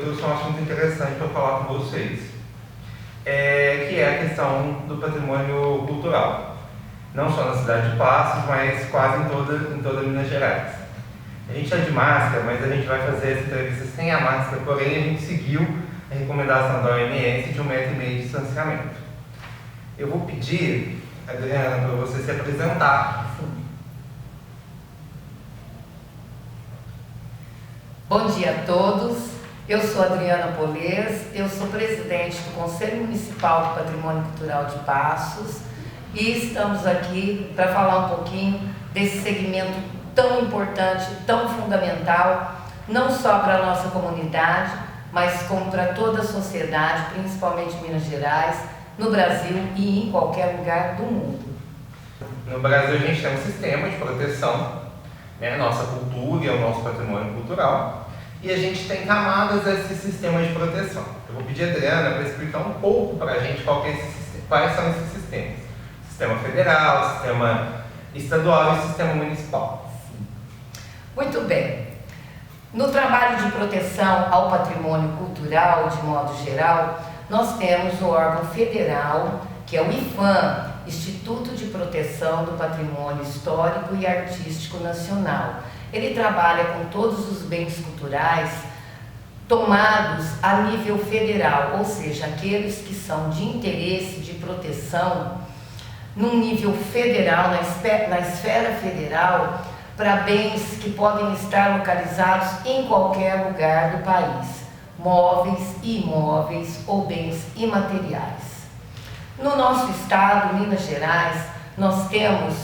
trouxe um assunto interessante para falar com vocês, que é a questão do patrimônio cultural, não só na cidade de Passos, mas quase em toda Minas Gerais. A gente está de máscara, mas a gente vai fazer essa entrevista sem a máscara, porém a gente seguiu a recomendação da OMS de 1,5 m de distanciamento. Eu vou pedir, Adriana, para você se apresentar. Bom dia a todos, eu sou Adriana Polez, eu sou presidente do Conselho Municipal do Patrimônio Cultural de Passos e estamos aqui para falar um pouquinho desse segmento tão importante, tão fundamental, não só para a nossa comunidade, mas como para toda a sociedade, principalmente em Minas Gerais, no Brasil e em qualquer lugar do mundo. No Brasil a gente tem um sistema de proteção, a nossa cultura e o nosso patrimônio cultural, e a gente tem camadas desse sistema de proteção. Eu vou pedir a Adriana para explicar um pouco para a gente quais são esses sistemas. Sistema federal, sistema estadual e sistema municipal. Muito bem. No trabalho de proteção ao patrimônio cultural, de modo geral, nós temos o órgão federal, que é o IPHAN, Instituto de Proteção do Patrimônio Histórico e Artístico Nacional. Ele trabalha com todos os bens culturais tomados a nível federal, ou seja, aqueles que são de interesse de proteção num nível federal, na esfera federal, para bens que podem estar localizados em qualquer lugar do país, móveis e imóveis ou bens imateriais. No nosso estado, Minas Gerais, nós temos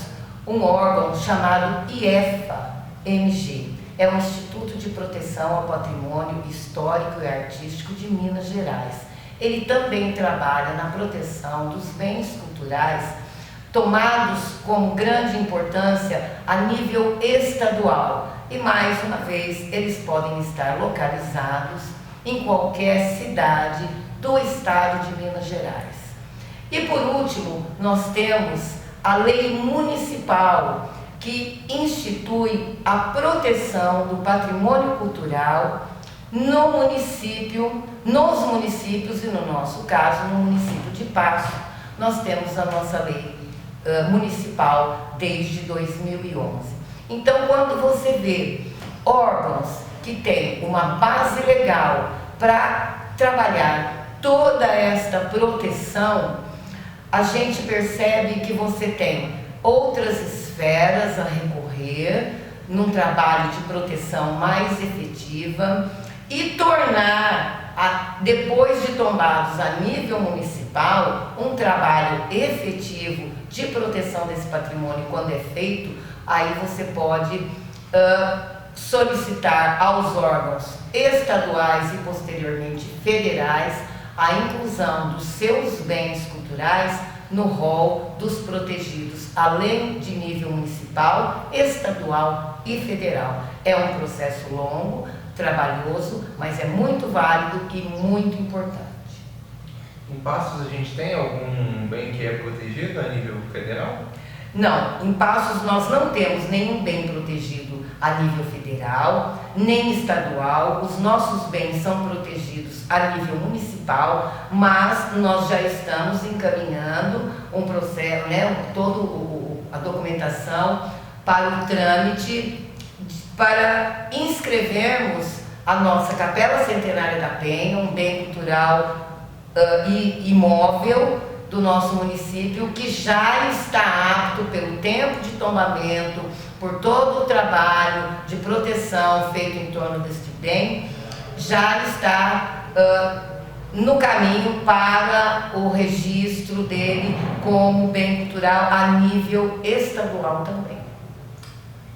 um órgão chamado IEFA-MG, é o Instituto de Proteção ao Patrimônio Histórico e Artístico de Minas Gerais. Ele também trabalha na proteção dos bens culturais tomados com grande importância a nível estadual e, mais uma vez, eles podem estar localizados em qualquer cidade do estado de Minas Gerais. E por último, nós temos a lei municipal que institui a proteção do patrimônio cultural no município, nos municípios e no nosso caso, no município de Passos, nós temos a nossa lei municipal desde 2011. Então, quando você vê órgãos que têm uma base legal para trabalhar toda esta proteção, a gente percebe que você tem outras esferas a recorrer num trabalho de proteção mais efetiva e tornar, depois de tombados a nível municipal, um trabalho efetivo de proteção desse patrimônio. Quando é feito, aí você pode solicitar aos órgãos estaduais e posteriormente federais a inclusão dos seus bens culturais no rol dos protegidos, além de nível municipal, estadual e federal. É um processo longo, trabalhoso, mas é muito válido e muito importante. Em Passos a gente tem algum bem que é protegido a nível federal? Não, em Passos nós não temos nenhum bem protegido a nível federal, nem estadual. Os nossos bens são protegidos a nível municipal, mas nós já estamos encaminhando um processo, toda a documentação para o trâmite, para inscrevermos a nossa Capela Centenária da Penha, um bem cultural e imóvel do nosso município, que já está apto pelo tempo de tombamento, por todo o trabalho de proteção feito em torno deste bem, já está no caminho para o registro dele como bem cultural a nível estadual também.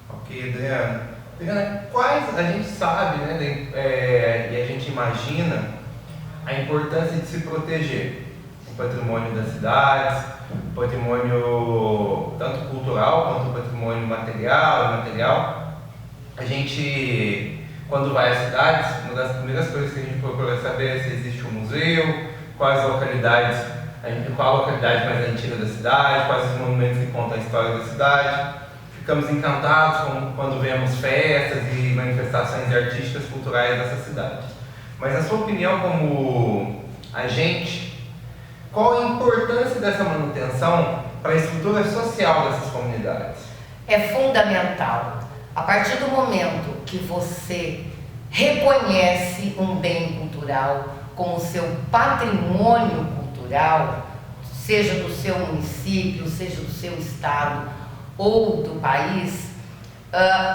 Ok, Adriana. Adriana, quais a gente sabe, e a gente imagina a importância de se proteger o patrimônio das cidades, o patrimônio tanto cultural quanto o patrimônio material e imaterial. A gente, quando vai às cidades, uma das primeiras coisas que a gente procura saber é se existe um museu, qual a localidade mais antiga da cidade, quais os monumentos que contam a história da cidade. Ficamos encantados quando vemos festas e manifestações artísticas culturais dessa cidade. Mas na sua opinião como agente, qual a importância dessa manutenção para a estrutura social dessas comunidades? É fundamental. A partir do momento que você reconhece um bem cultural como seu patrimônio cultural, seja do seu município, seja do seu estado ou do país,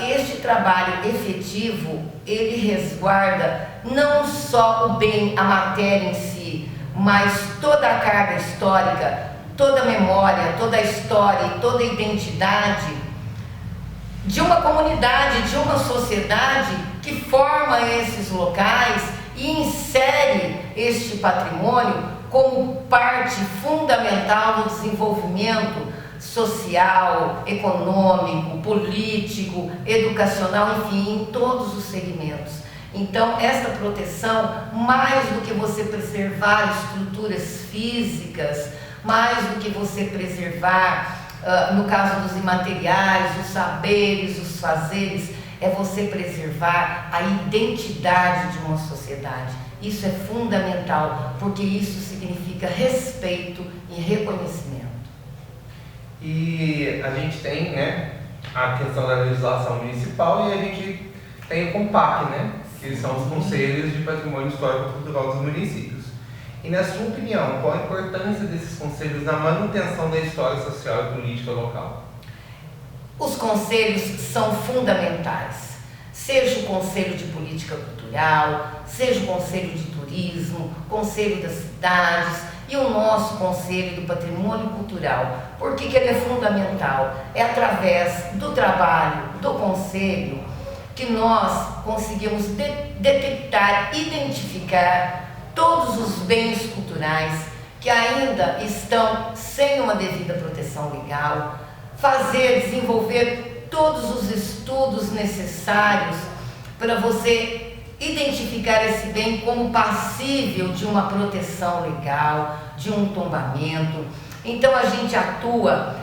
este trabalho efetivo, ele resguarda não só o bem, a matéria em si, mas toda a carga histórica, toda a memória, toda a história e toda a identidade de uma comunidade, de uma sociedade que forma esses locais e insere este patrimônio como parte fundamental do desenvolvimento social, econômico, político, educacional, enfim, em todos os segmentos. Então, esta proteção, mais do que você preservar estruturas físicas, mais do que você preservar, no caso dos imateriais, os saberes, os fazeres, é você preservar a identidade de uma sociedade. Isso é fundamental, porque isso significa respeito e reconhecimento. E a gente tem, né, a questão da legislação municipal e a gente tem o CONPAC, né, que são os Conselhos de Patrimônio Histórico e Cultural dos municípios. E na sua opinião, qual a importância desses conselhos na manutenção da história social e política local? Os conselhos são fundamentais, seja o Conselho de Política Cultural, seja o Conselho de Turismo, Conselho das Cidades e o nosso Conselho do Patrimônio Cultural. Por que ele é fundamental? É através do trabalho do Conselho que nós conseguimos detectar, identificar todos os bens culturais que ainda estão sem uma devida proteção legal, desenvolver todos os estudos necessários para você identificar esse bem como passível de uma proteção legal, de um tombamento. Então a gente atua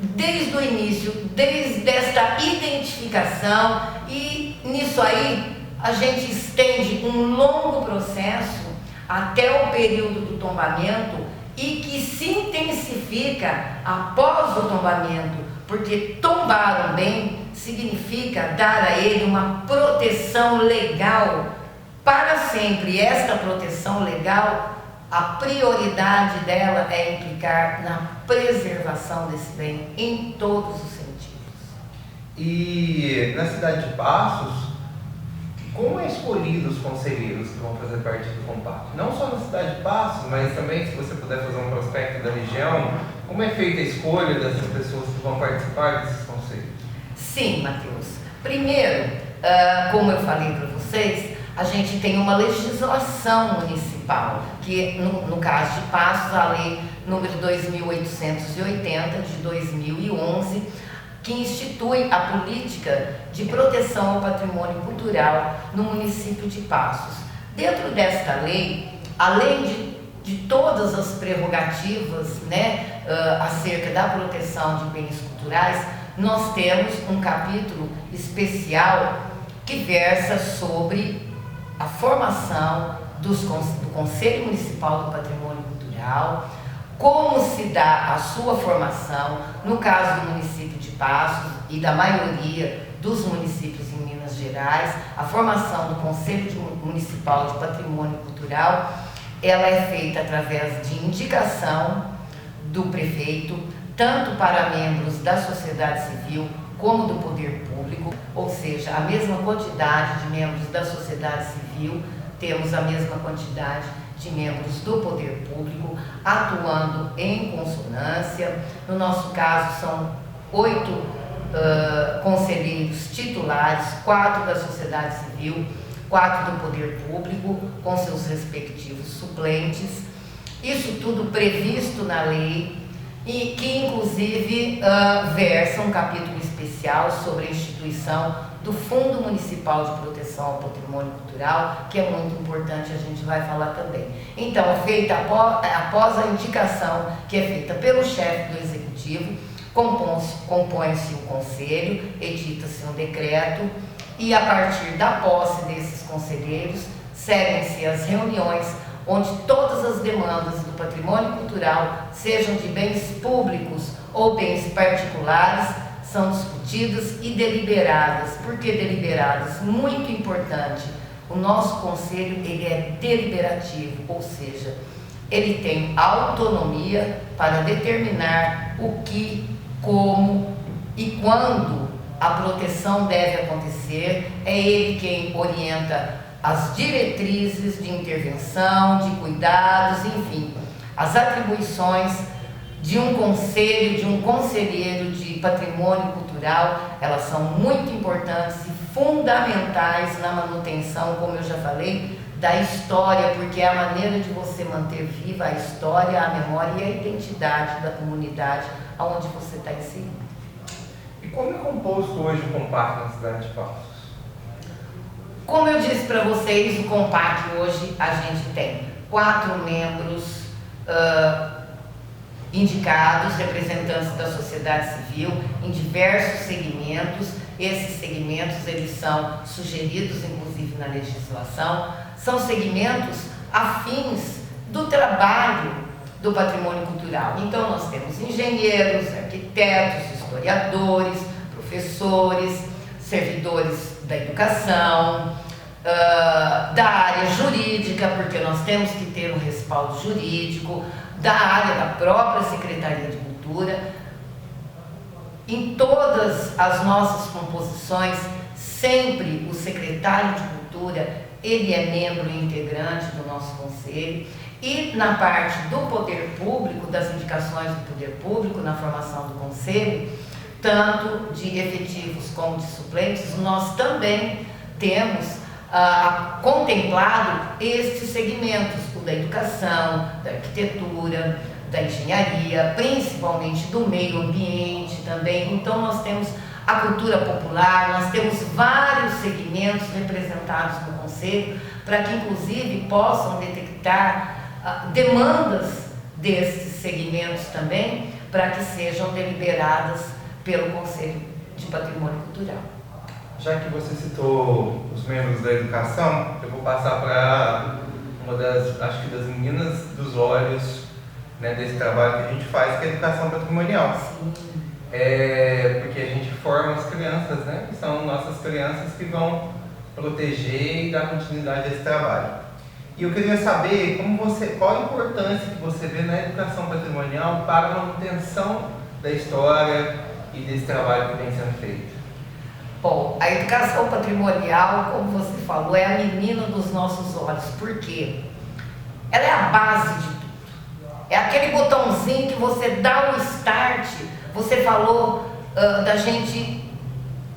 desde o início, desde esta identificação, e nisso aí a gente estende um longo processo até o período do tombamento e que se intensifica após o tombamento, porque tombar um bem significa dar a ele uma proteção legal para sempre. E esta proteção legal, a prioridade dela é implicar na preservação desse bem em todos os sentidos. E na cidade de Passos, como é escolhido os conselheiros que vão fazer parte do CONPAC? Não só na cidade de Passos, mas também, se você puder fazer um prospecto da região, como é feita a escolha dessas pessoas que vão participar desses conselhos? Sim, Matheus. Primeiro, como eu falei para vocês, a gente tem uma legislação municipal, que no caso de Passos, a lei número 2880 de 2011, que institui a política de proteção ao patrimônio cultural no município de Passos. Dentro desta lei, além de todas as prerrogativas, né, acerca da proteção de bens culturais, nós temos um capítulo especial que versa sobre a formação do Conselho Municipal do Patrimônio Cultural, como se dá a sua formação, no caso do município de Passos e da maioria dos municípios em Minas Gerais. A formação do Conselho Municipal de Patrimônio Cultural, ela é feita através de indicação do prefeito, tanto para membros da sociedade civil como do poder público, ou seja, a mesma quantidade de membros da sociedade civil, temos a mesma quantidade de membros do poder público atuando em consonância. No nosso caso, são 8 conselheiros titulares, 4 da sociedade civil, 4 do poder público, com seus respectivos suplentes. Isso tudo previsto na lei e que, inclusive, versa um capítulo especial sobre a instituição do Fundo Municipal de Proteção ao Patrimônio Cultural, que é muito importante, a gente vai falar também. Então, é feita após a indicação, que é feita pelo chefe do Executivo, compõe-se o conselho, edita-se um decreto, e a partir da posse desses conselheiros, seguem-se as reuniões onde todas as demandas do patrimônio cultural, sejam de bens públicos ou bens particulares, são discutidas e deliberadas. Por que deliberadas? Muito importante. O nosso conselho, ele é deliberativo, ou seja, ele tem autonomia para determinar o que, como e quando a proteção deve acontecer. É ele quem orienta as diretrizes de intervenção, de cuidados, enfim, as atribuições de um conselho, de um conselheiro de patrimônio cultural, elas são muito importantes e fundamentais na manutenção, como eu já falei, da história, porque é a maneira de você manter viva a história, a memória e a identidade da comunidade onde você está inserido. E como é composto hoje o COMPAC na cidade de Passos? Como eu disse para vocês, o COMPAC hoje a gente tem 4 membros indicados, representantes da sociedade civil em diversos segmentos. Esses segmentos, eles são sugeridos inclusive na legislação, são segmentos afins do trabalho do patrimônio cultural. Então nós temos engenheiros, arquitetos, historiadores, professores, servidores da educação, da área jurídica, porque nós temos que ter um respaldo jurídico, da área da própria Secretaria de Cultura. Em todas as nossas composições, sempre o secretário de Cultura, ele é membro e integrante do nosso conselho. E na parte do poder público, das indicações do poder público, na formação do conselho, tanto de efetivos como de suplentes, nós também temos contemplado estes segmentos, o da educação, da arquitetura, da engenharia, principalmente do meio ambiente também. Então nós temos a cultura popular, nós temos vários segmentos representados no Conselho, para que inclusive possam detectar demandas desses segmentos também, para que sejam deliberadas pelo Conselho de Patrimônio Cultural. Já que você citou os membros da educação, eu vou passar para uma das, acho que das meninas dos olhos, né, desse trabalho que a gente faz, que é a educação patrimonial. Sim. Porque a gente forma as crianças, né, que são nossas crianças que vão proteger e dar continuidade a esse trabalho. E eu queria saber qual a importância que você vê na educação patrimonial para a manutenção da história e desse trabalho que vem sendo feito. Bom, a educação patrimonial, como você falou, é a menina dos nossos olhos. Por quê? Ela é a base de tudo. É aquele botãozinho que você dá o start. Você falou da gente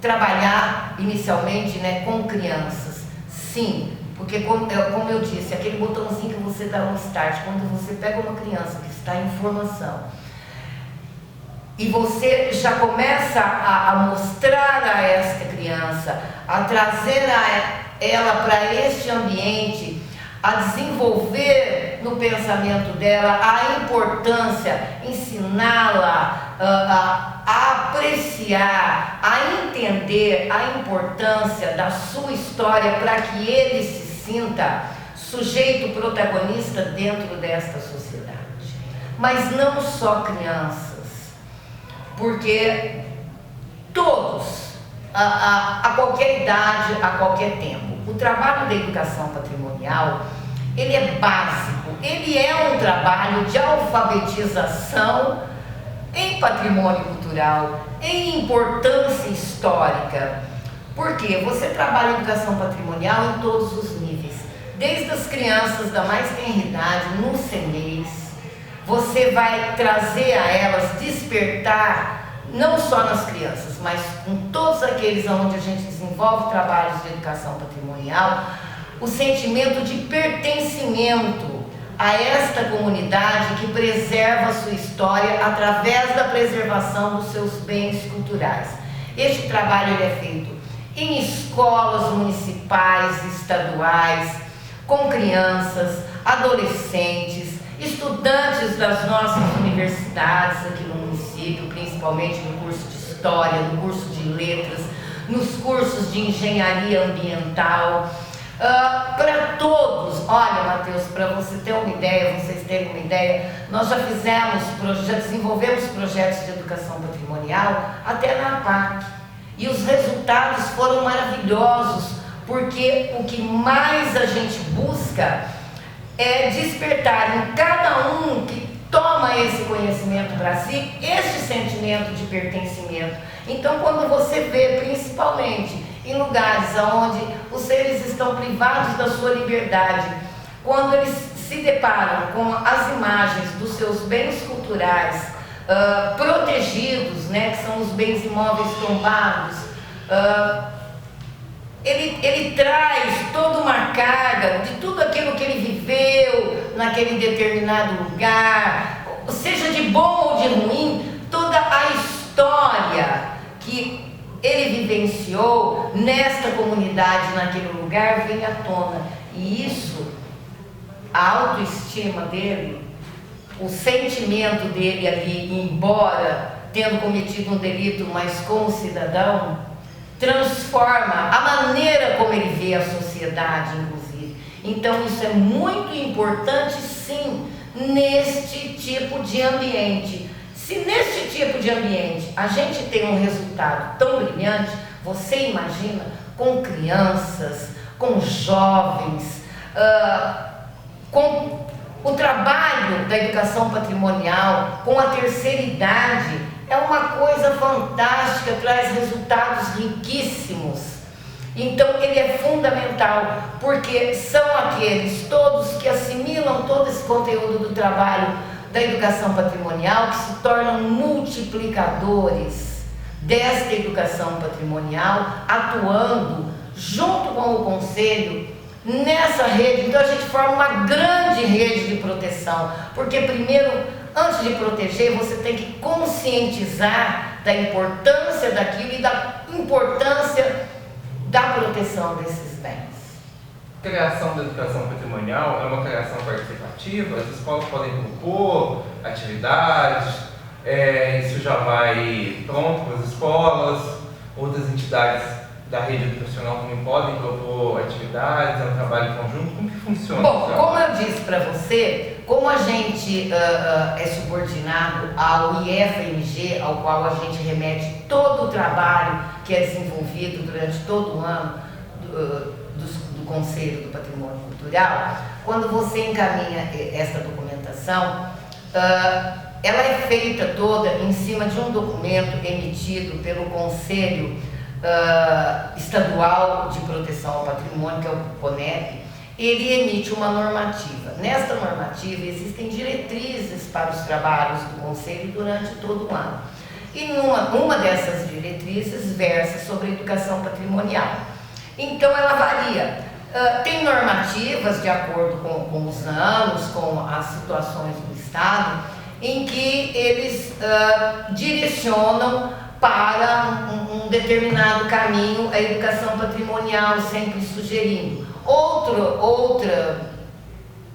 trabalhar inicialmente, né, com crianças. Sim, porque como eu disse, aquele botãozinho que você dá um start, quando você pega uma criança que está em formação, e você já começa a mostrar a esta criança, a trazer ela para este ambiente, a desenvolver no pensamento dela a importância, ensiná-la a apreciar, a entender a importância da sua história, para que ele se sinta sujeito protagonista dentro desta sociedade. Mas não só crianças, porque todos, a qualquer idade, a qualquer tempo, o trabalho da educação patrimonial, ele é básico, ele é um trabalho de alfabetização em patrimônio cultural, em importância histórica, porque você trabalha em educação patrimonial em todos os níveis, desde as crianças da mais tenra idade, no CEMEIS. Você vai trazer a elas, despertar, não só nas crianças, mas com todos aqueles onde a gente desenvolve trabalhos de educação patrimonial, o sentimento de pertencimento a esta comunidade que preserva a sua história através da preservação dos seus bens culturais. Este trabalho ele é feito em escolas municipais, estaduais, com crianças, adolescentes, estudantes das nossas universidades aqui no município, principalmente no curso de História, no curso de Letras, nos cursos de Engenharia Ambiental, Para todos, olha, Matheus, para você ter uma ideia, vocês terem uma ideia, nós já desenvolvemos projetos de educação patrimonial até na APAC. E os resultados foram maravilhosos, porque o que mais a gente busca é despertar em cada um que toma esse conhecimento para si, esse sentimento de pertencimento. Então, quando você vê, principalmente em lugares onde os seres estão privados da sua liberdade, quando eles se deparam com as imagens dos seus bens culturais protegidos, né, que são os bens imóveis tombados, ele traz toda uma carga de tudo aquilo que ele viveu naquele determinado lugar, seja de bom ou de ruim, toda a história que ele vivenciou nesta comunidade, naquele lugar, vem à tona. E isso, a autoestima dele, o sentimento dele ali, embora tendo cometido um delito, mas como cidadão, transforma a maneira como ele vê a sociedade, inclusive. Então isso é muito importante, sim, neste tipo de ambiente. Se neste tipo de ambiente a gente tem um resultado tão brilhante, você imagina com crianças, com jovens, com o trabalho da educação patrimonial, com a terceira idade, é uma coisa fantástica, traz resultados riquíssimos. Então ele é fundamental, porque são aqueles todos que assimilam todo esse conteúdo do trabalho da educação patrimonial, que se tornam multiplicadores desta educação patrimonial, atuando junto com o Conselho nessa rede. Então a gente forma uma grande rede de proteção, porque primeiro, antes de proteger, você tem que conscientizar da importância daquilo e da importância da proteção desses bens. A criação da educação patrimonial é uma criação participativa, as escolas podem propor atividades, isso já vai pronto para as escolas, outras entidades da rede educacional também podem propor atividades, é um trabalho conjunto, como que funciona? Bom, como eu disse para você, como a gente é subordinado ao IFMG, ao qual a gente remete todo o trabalho que é desenvolvido durante todo o ano do Conselho do Patrimônio Cultural, quando você encaminha essa documentação, ela é feita toda em cima de um documento emitido pelo Conselho Estadual de Proteção ao Patrimônio, que é o CONEP. Ele emite uma normativa. Nesta normativa existem diretrizes para os trabalhos do Conselho durante todo o ano. E uma dessas diretrizes versa sobre a educação patrimonial. Então ela varia. Tem normativas de acordo com os anos, com as situações do Estado, em que eles direcionam para um determinado caminho a educação patrimonial, sempre sugerindo.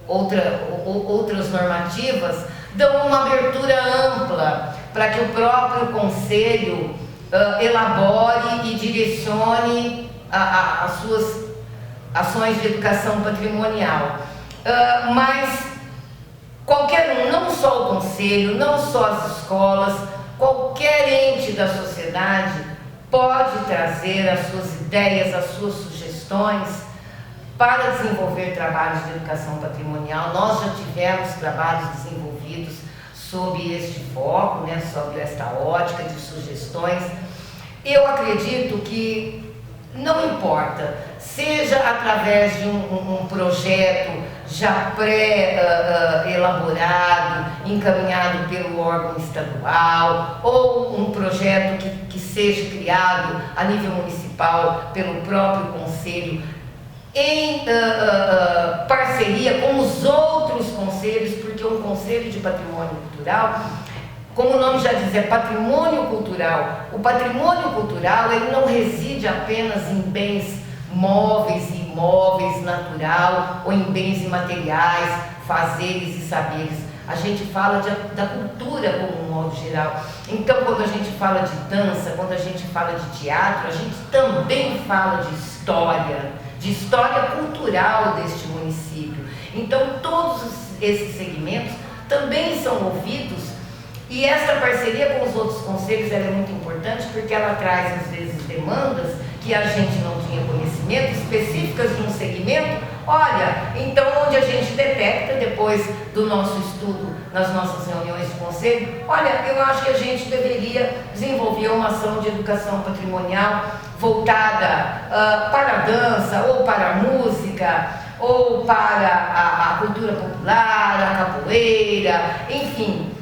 Outras normativas dão uma abertura ampla para que o próprio Conselho elabore e direcione as suas ações de educação patrimonial. Mas qualquer um, não só o Conselho, não só as escolas, qualquer ente da sociedade pode trazer as suas ideias, as suas sugestões para desenvolver trabalhos de educação patrimonial. Nós já tivemos trabalhos desenvolvidos sob este foco, né, sob esta ótica de sugestões. Eu acredito que não importa, seja através de um projeto já pré-elaborado, encaminhado pelo órgão estadual, ou um projeto que seja criado a nível municipal pelo próprio Conselho, em parceria com os outros conselhos, porque um Conselho de Patrimônio Cultural, como o nome já diz, é patrimônio cultural. O patrimônio cultural, ele não reside apenas em bens móveis e imóveis, natural, ou em bens imateriais, fazeres e saberes. A gente fala da cultura como um modo geral. Então, quando a gente fala de dança, quando a gente fala de teatro, a gente também fala de história, de história cultural deste município. Então, todos esses segmentos também são ouvidos, e essa parceria com os outros conselhos ela é muito importante, porque ela traz, às vezes, demandas que a gente não tinha conhecimento, específicas de um segmento. Olha, então onde a gente detecta, depois do nosso estudo, nas nossas reuniões de conselho, olha, eu acho que a gente deveria desenvolver uma ação de educação patrimonial voltada para a dança, ou para a música, ou para a cultura popular, a capoeira, enfim.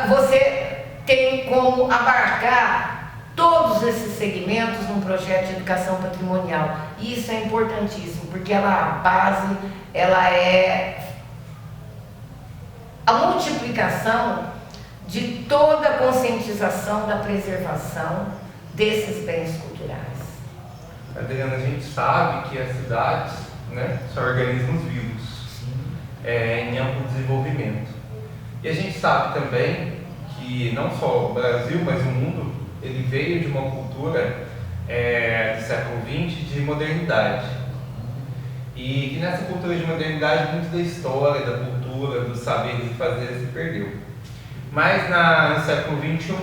Você tem como abarcar todos esses segmentos num projeto de educação patrimonial. E isso é importantíssimo, porque a base, ela é a multiplicação de toda a conscientização da preservação desses bens culturais. Adriana, a gente sabe que as cidades, né, são organismos vivos, em amplo desenvolvimento. E a gente sabe também que não só o Brasil, mas o mundo, ele veio de uma cultura do século XX de modernidade. E que nessa cultura de modernidade, muito da história, da cultura, dos saberes e fazeres se perdeu. Mas no século XXI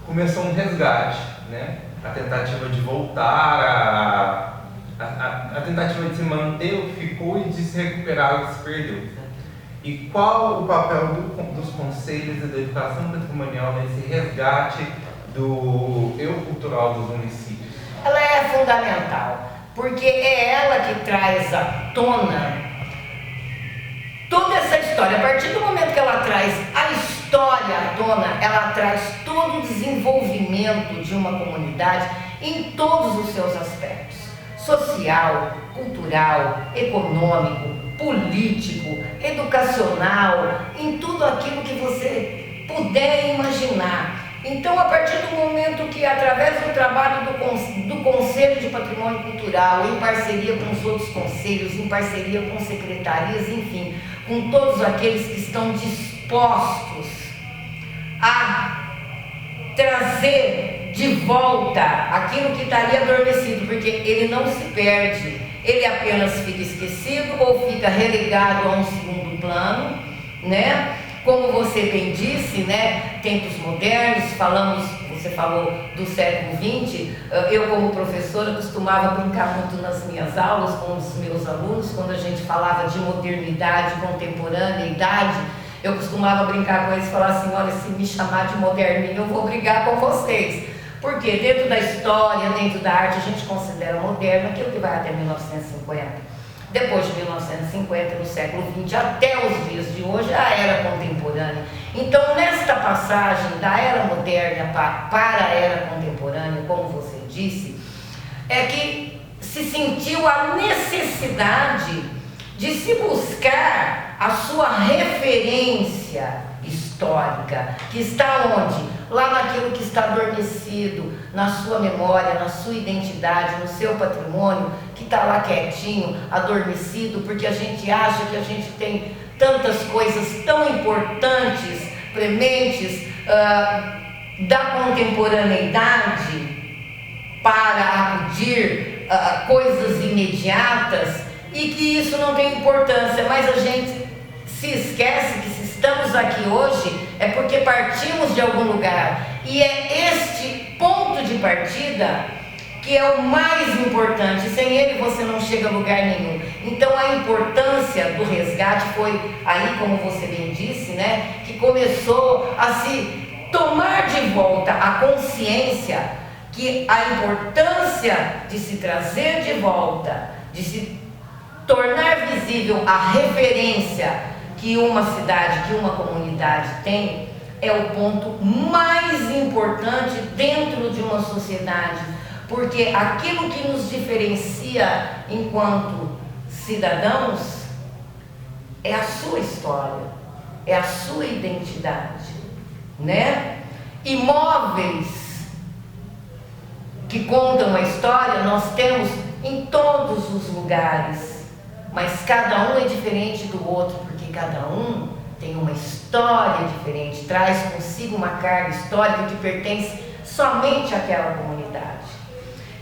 começou um resgate, né? A tentativa de voltar, a tentativa de se manter o que ficou e de se recuperar o que se perdeu. E qual o papel dos conselhos e da educação patrimonial nesse resgate do eu cultural dos municípios? Ela é fundamental, porque é ela que traz à tona toda essa história. A partir do momento que ela traz a história à tona, ela traz todo o desenvolvimento de uma comunidade em todos os seus aspectos: social, cultural, econômico, político, educacional, em tudo aquilo que você puder imaginar. Então, a partir do momento que, através do trabalho do Conselho de Patrimônio Cultural, em parceria com os outros conselhos, em parceria com secretarias, enfim, com todos aqueles que estão dispostos a trazer de volta aquilo que estaria adormecido, porque ele não se perde, ele apenas fica esquecido ou fica relegado a um segundo plano, né? Como você bem disse, né? Tempos modernos, você falou do século XX. Eu, como professora, costumava brincar muito nas minhas aulas com os meus alunos, quando a gente falava de modernidade, contemporaneidade. Eu costumava brincar com eles e falar assim: olha, se me chamar de moderninho, eu vou brigar com vocês. Porque dentro da história, dentro da arte, a gente considera moderno aquilo que vai até 1950. Depois de 1950, no século XX, até os dias de hoje, a era contemporânea. Então, nesta passagem da era moderna para a era contemporânea, como você disse, é que se sentiu a necessidade de se buscar a sua referência histórica, que está onde? Lá naquilo que está adormecido, na sua memória, na sua identidade, no seu patrimônio, que está lá quietinho, adormecido, porque a gente acha que a gente tem tantas coisas tão importantes, prementes, da contemporaneidade, para acudir a coisas imediatas, e que isso não tem importância, mas a gente se esquece que se estamos aqui hoje é porque partimos de algum lugar, e é este ponto de partida que é o mais importante. Sem ele você não chega a lugar nenhum. Então a importância do resgate foi aí, como você bem disse, né, que começou a se tomar de volta a consciência que a importância de se trazer de volta, de se tornar visível a referência que uma cidade, que uma comunidade tem, é o ponto mais importante dentro de uma sociedade, porque aquilo que nos diferencia enquanto cidadãos é a sua história, é a sua identidade, né? Imóveis que contam a história nós temos em todos os lugares, mas cada um é diferente do outro, porque cada um tem uma história diferente, traz consigo uma carga histórica que pertence somente àquela comunidade.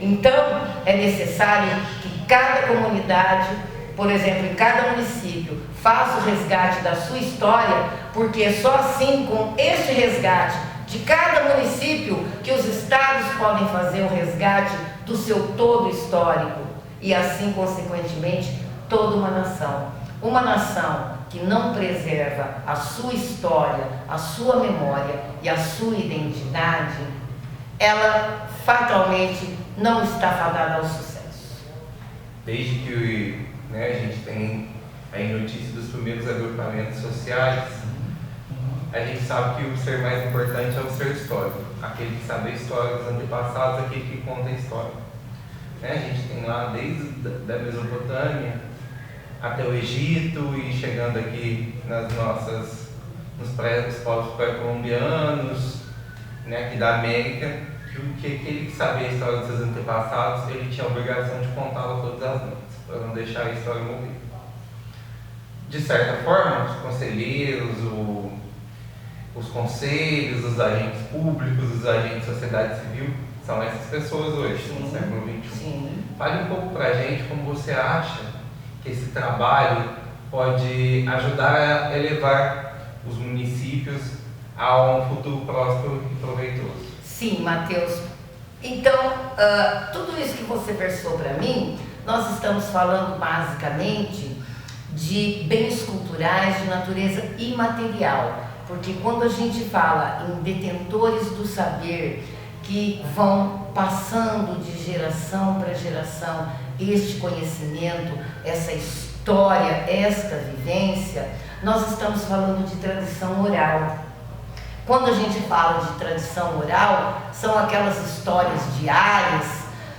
Então, é necessário que cada comunidade, por exemplo, em cada município, faça o resgate da sua história, porque é só assim, com este resgate de cada município, que os estados podem fazer o resgate do seu todo histórico e assim, consequentemente, toda uma nação. Uma nação que não preserva a sua história, a sua memória e a sua identidade, ela fatalmente não está fadada ao sucesso. Desde que a gente tem aí notícia dos primeiros agrupamentos sociais, a gente sabe que o ser mais importante é o ser histórico, aquele que sabe a história dos antepassados, aquele que conta a história. A gente tem lá desde da Mesopotâmia até o Egito e chegando aqui nos povos pré-colombianos, aqui da América, que aquele que sabia a história dos seus antepassados, ele tinha a obrigação de contá-la todas as noites, para não deixar a história morrer. De certa forma, os conselheiros, os conselhos, os agentes públicos, os agentes da sociedade civil, são essas pessoas hoje, no século XXI. Sim. Fale um pouco para a gente como você acha que esse trabalho pode ajudar a elevar os municípios a um futuro próspero e proveitoso. Sim, Matheus. Então, tudo isso que você versou para mim, nós estamos falando basicamente de bens culturais de natureza imaterial, porque quando a gente fala em detentores do saber que vão passando de geração para geração este conhecimento, essa história, esta vivência, nós estamos falando de tradição oral. Quando a gente fala de tradição oral, são aquelas histórias diárias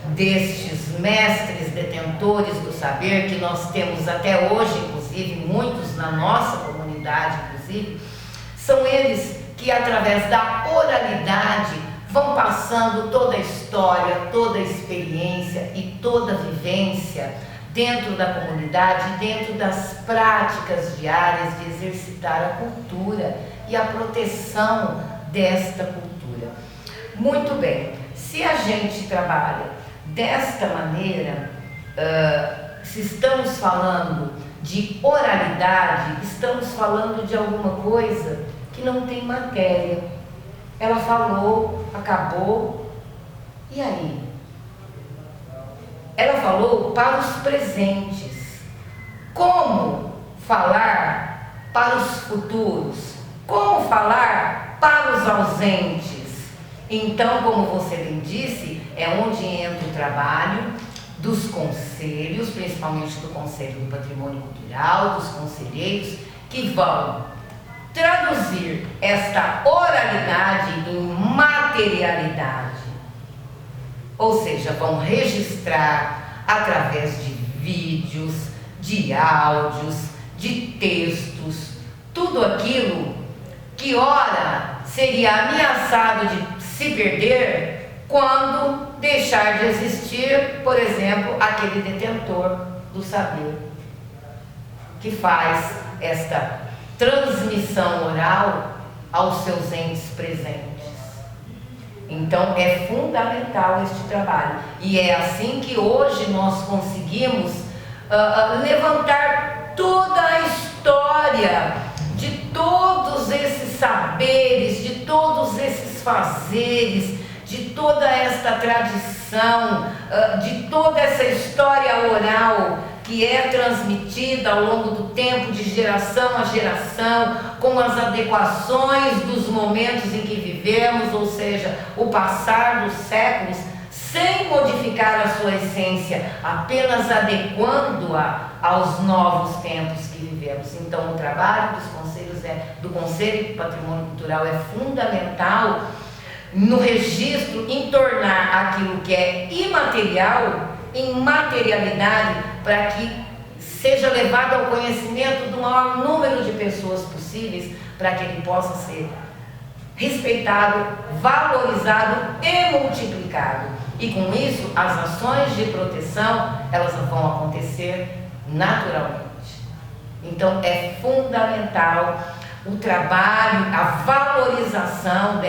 destes mestres detentores do saber que nós temos até hoje, inclusive muitos na nossa comunidade, inclusive, são eles que através da oralidade vão passando toda a história, toda a experiência e toda a vivência dentro da comunidade, dentro das práticas diárias de exercitar a cultura e a proteção desta cultura. Muito bem, se a gente trabalha desta maneira, se estamos falando de oralidade, estamos falando de alguma coisa que não tem matéria. Ela falou, acabou, e aí? Ela falou para os presentes. Como falar para os futuros? Como falar para os ausentes? Então, como você bem disse, é onde entra o trabalho dos conselhos, principalmente do Conselho do Patrimônio Cultural, dos conselheiros, que vão traduzir esta oralidade em materialidade. Ou seja, vão registrar através de vídeos, de áudios, de textos, tudo aquilo que ora seria ameaçado de se perder quando deixar de existir, por exemplo, aquele detentor do saber que faz esta transmissão oral aos seus entes presentes. Então é fundamental este trabalho e é assim que hoje nós conseguimos levantar toda a história de todos esses saberes, de todos esses fazeres, de toda esta tradição, de toda essa história oral que é transmitida ao longo do tempo, de geração a geração, com as adequações dos momentos em que vivemos, ou seja, o passar dos séculos, sem modificar a sua essência, apenas adequando-a aos novos tempos que vivemos. Então, o trabalho dos conselhos do Conselho do Patrimônio Cultural é fundamental no registro, em tornar aquilo que é imaterial em materialidade, para que seja levado ao conhecimento do maior número de pessoas possíveis, para que ele possa ser respeitado, valorizado e multiplicado. E com isso, as ações de proteção, elas vão acontecer naturalmente. Então, é fundamental o trabalho, a valorização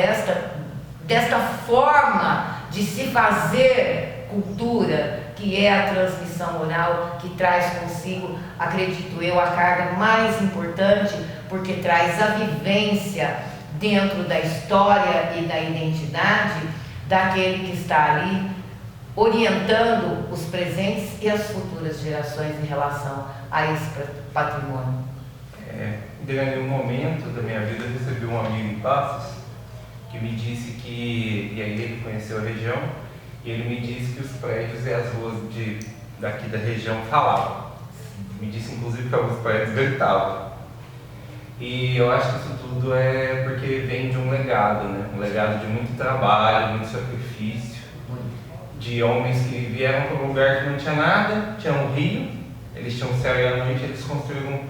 desta forma de se fazer cultura, que é a transmissão oral, que traz consigo, acredito eu, a carga mais importante, porque traz a vivência dentro da história e da identidade daquele que está ali orientando os presentes e as futuras gerações em relação a esse patrimônio. Em um momento da minha vida, eu recebi um amigo em Passos que me disse que, e aí ele conheceu a região, e ele me disse que os prédios e as ruas daqui da região falavam. Me disse inclusive que alguns prédios gritavam. E eu acho que isso tudo é porque vem de um legado, né? Um legado de muito trabalho, muito sacrifício, de homens que vieram para um lugar que não tinha nada, tinha um rio, eles tinham um céu e a noite, eles construíram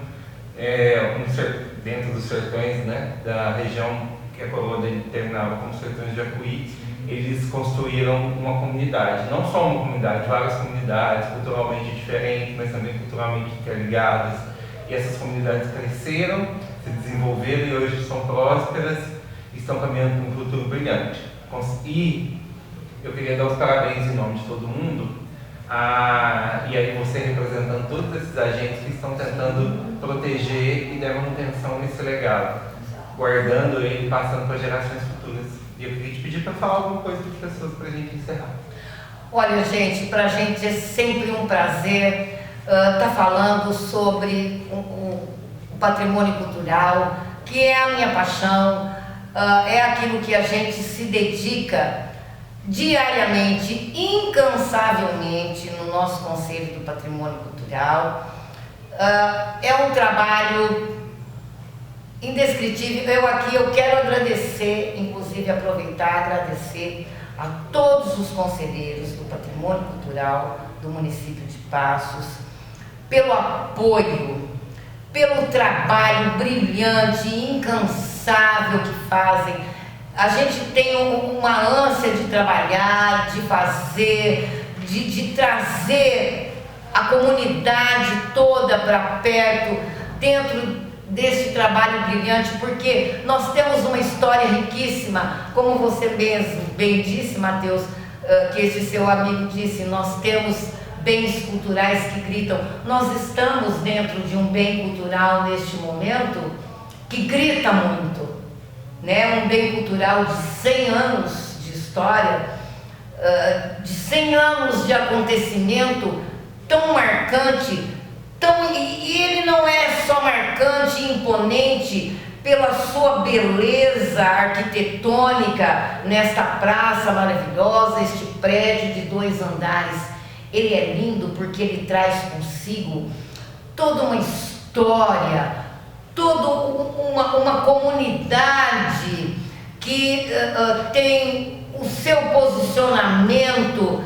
dentro dos sertões, né, da região que a coroa dele terminava como sertões de Jacuí, eles construíram uma comunidade, não só uma comunidade, várias comunidades culturalmente diferentes, mas também culturalmente interligadas. E essas comunidades cresceram, se desenvolveram e hoje são prósperas e estão caminhando para um futuro brilhante. E eu queria dar os parabéns em nome de todo mundo, e aí você representando todos esses agentes que estão tentando proteger e dar manutenção nesse legado, guardando ele e passando para gerações futuras. E eu queria te pedir para falar alguma coisa para as pessoas para a gente encerrar. Olha, gente, para a gente é sempre um prazer estar falando sobre o patrimônio cultural, que é a minha paixão, é aquilo que a gente se dedica diariamente, incansavelmente no nosso Conselho do Patrimônio Cultural. É um trabalho indescritível. Eu quero agradecer, inclusive agradecer a todos os conselheiros do Patrimônio Cultural do município de Passos, pelo apoio, pelo trabalho brilhante e incansável que fazem. A gente tem uma ânsia de trabalhar, de fazer, de trazer a comunidade toda para perto, dentro desse trabalho brilhante, porque nós temos uma história riquíssima, como você mesmo bem disse, Matheus, que esse seu amigo disse, nós temos bens culturais que gritam. Nós estamos dentro de um bem cultural neste momento que grita muito, né? Um bem cultural de 100 anos de história, de 100 anos de acontecimento tão marcante, e ele não é só marcante e imponente pela sua beleza arquitetônica nesta praça maravilhosa, este prédio de 2 andares. Ele é lindo porque ele traz consigo toda uma história, toda uma comunidade que tem o seu posicionamento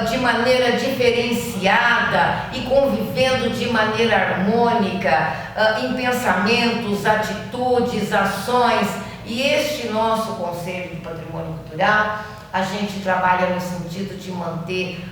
de maneira diferenciada e convivendo de maneira harmônica em pensamentos, atitudes, ações. E este nosso Conselho de Patrimônio Cultural, a gente trabalha no sentido de manter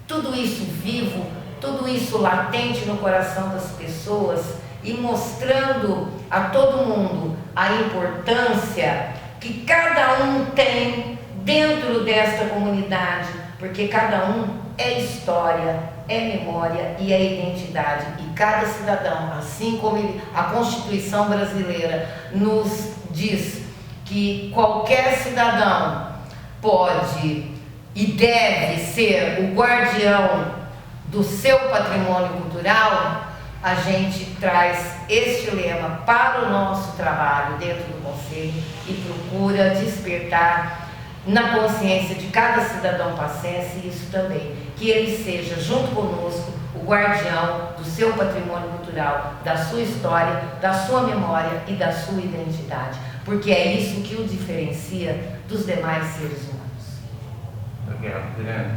tudo isso vivo, tudo isso latente no coração das pessoas e mostrando a todo mundo a importância que cada um tem dentro desta comunidade, porque cada um é história, é memória e é identidade. E cada cidadão, assim como a Constituição brasileira nos diz que qualquer cidadão pode e deve ser o guardião do seu patrimônio cultural, a gente traz este lema para o nosso trabalho dentro do Conselho e procura despertar na consciência de cada cidadão passense isso também, que ele seja, junto conosco, o guardião do seu patrimônio cultural, da sua história, da sua memória e da sua identidade, porque é isso que o diferencia dos demais seres humanos. Obrigado, Adriana.